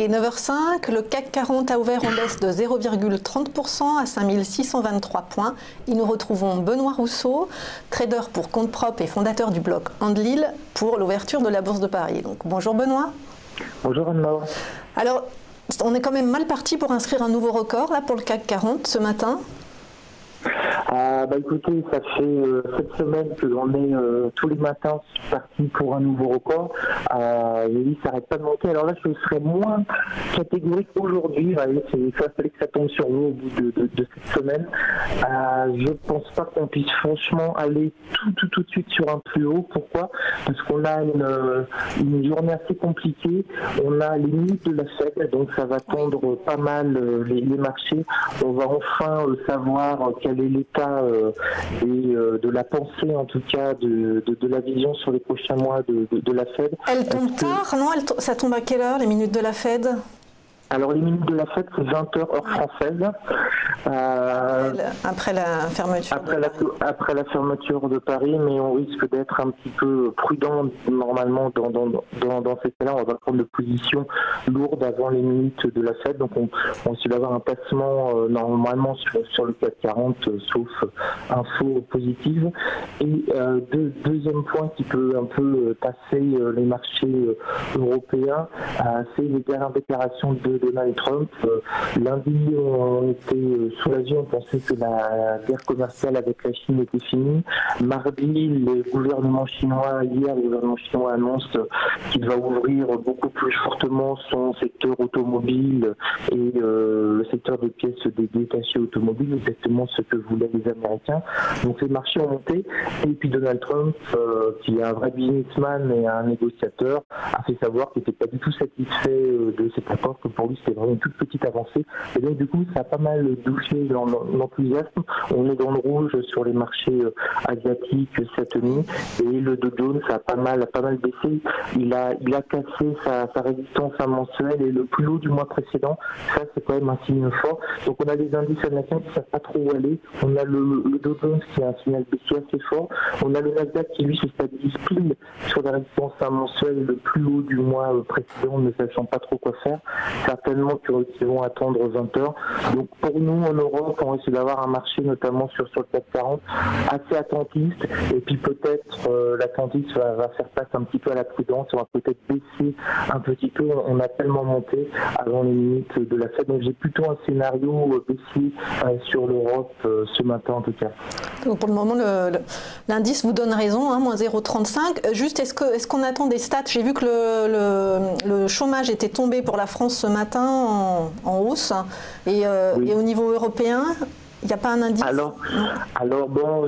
Il est 9h05, le CAC 40 a ouvert en baisse de 0,30% à 5623 points. Et nous retrouvons Benoît Rousseau, trader pour compte propre et fondateur du blog Andlil pour l'ouverture de la Bourse de Paris. Donc, bonjour Benoît. Bonjour Anne-Laure. Alors, on est quand même mal parti pour inscrire un nouveau record là, pour le CAC 40 ce matin. Écoutez, ça fait cette semaine que l'on est tous les matins parti pour un nouveau record. Oui, ça n'arrête pas de monter. Alors là, je serais moins catégorique aujourd'hui. Il fallait que ça tombe sur vous au bout de cette semaine. Je ne pense pas qu'on puisse franchement aller tout de suite sur un plus haut. Pourquoi? Parce qu'on a une journée assez compliquée. On a les minutes de la Fed, donc ça va tendre pas mal les marchés. On va enfin savoir quel est l'état de la pensée, en tout cas, de la vision sur les prochains mois de la Fed. Elle tombe tard, non? Ça tombe à quelle heure, les minutes de la Fed? Alors, les minutes de la Fed, c'est 20h heure française. Après la fermeture après la fermeture de Paris, mais on risque d'être un petit peu prudent normalement dans ces cas-là. On va prendre une position lourde avant les minutes de la Fed. Donc, on risque d'avoir un placement normalement sur le CAC 40, sauf info positive. Et deuxième point qui peut un peu passer les marchés européens, c'est les dernières déclarations de Donald Trump. Lundi, on était soulagés, on pensait que la guerre commerciale avec la Chine était finie. Mardi, le gouvernement chinois annonce qu'il va ouvrir beaucoup plus fortement son secteur automobile et le secteur des pièces détachées automobiles, exactement ce que voulaient les Américains. Donc les marchés ont monté. Et puis Donald Trump, qui est un vrai businessman et un négociateur, a fait savoir qu'il n'était pas du tout satisfait de cet accord, que pour lui c'était vraiment une toute petite avancée. Et donc du coup, ça a pas mal douché dans l'enthousiasme. On est dans le rouge sur les marchés asiatiques cette nuit, et le Dow Jones a pas mal baissé. Il a cassé sa résistance mensuelle et le plus haut du mois précédent. Ça, c'est quand même un signe fort. Donc on a les indices américains qui ne savent pas trop où aller. On a le Dow Jones qui a un signal baissier assez fort. On a le Nasdaq qui lui se stabilise pile sur la résistance mensuelle et le plus haut du mois précédent, ne sachant pas trop quoi faire. Certainement qu'ils vont attendre 20 heures. Donc pour nous en Europe, on risque d'avoir un marché notamment sur le CAC 40 assez attentiste, et puis peut-être l'attentisme va faire face un petit peu à la prudence. On va peut-être baisser un petit peu. On a tellement monté avant les minutes de la Fed, donc j'ai plutôt un scénario baissier sur l'Europe ce matin en tout cas. Donc pour le moment, l'indice vous donne raison, hein, moins 0,35. Juste, est-ce qu'on attend des stats? J'ai vu que le chômage était tombé pour la France ce matin en hausse. Et au niveau européen, il n'y a pas un indice? Alors bon,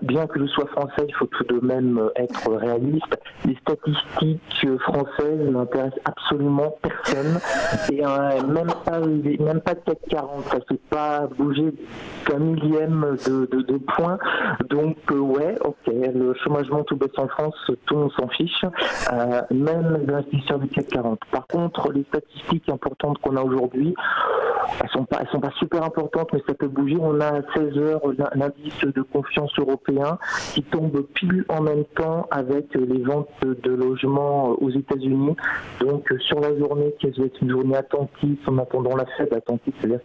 bien que je sois français, il faut tout de même être réaliste. Les statistiques françaises n'intéressent absolument personne, et même pas de CAC 40, ça ne fait pas bouger qu'un millième de point. Donc ouais, ok, le chômage monte ou baisse en France, tout le monde s'en fiche, même les investisseurs du CAC 40. Par contre, les statistiques importantes qu'on a aujourd'hui, elles sont pas super importantes, mais ça peut bouger. On a à 16 heures l'indice de confiance européen qui tombe pile en même temps avec les ventes de logements aux États-Unis. Donc sur la journée, qui va être une journée attentive, en attendant la Fed, attentive, c'est-à-dire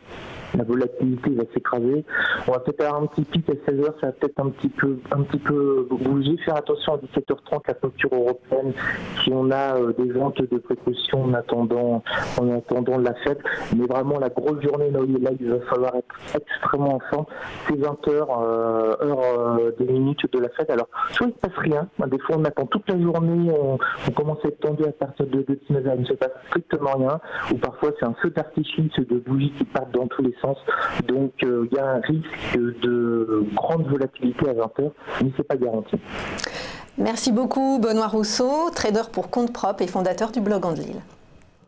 la volatilité va s'écraser. On va peut-être avoir un petit pic à 16 heures, ça va peut-être un petit peu bouger. Faire attention à 17h30, la clôture européenne, si on a des ventes de précaution en attendant la Fed. Mais vraiment, la grosse journée, là, il va falloir être extrêmement en forme. C'est 20h, heure des minutes de la Fed. Alors, soit il ne se passe rien. Des fois, on attend toute la journée, on commence à être tendu à partir de 19h, il ne se passe strictement rien. Ou parfois, c'est un feu d'artifice de bougies qui partent dans tous les sens. Donc il y a un risque de grande volatilité à 20h, mais ce n'est pas garanti. Merci beaucoup Benoît Rousseau, trader pour compte propre et fondateur du blog Andlil.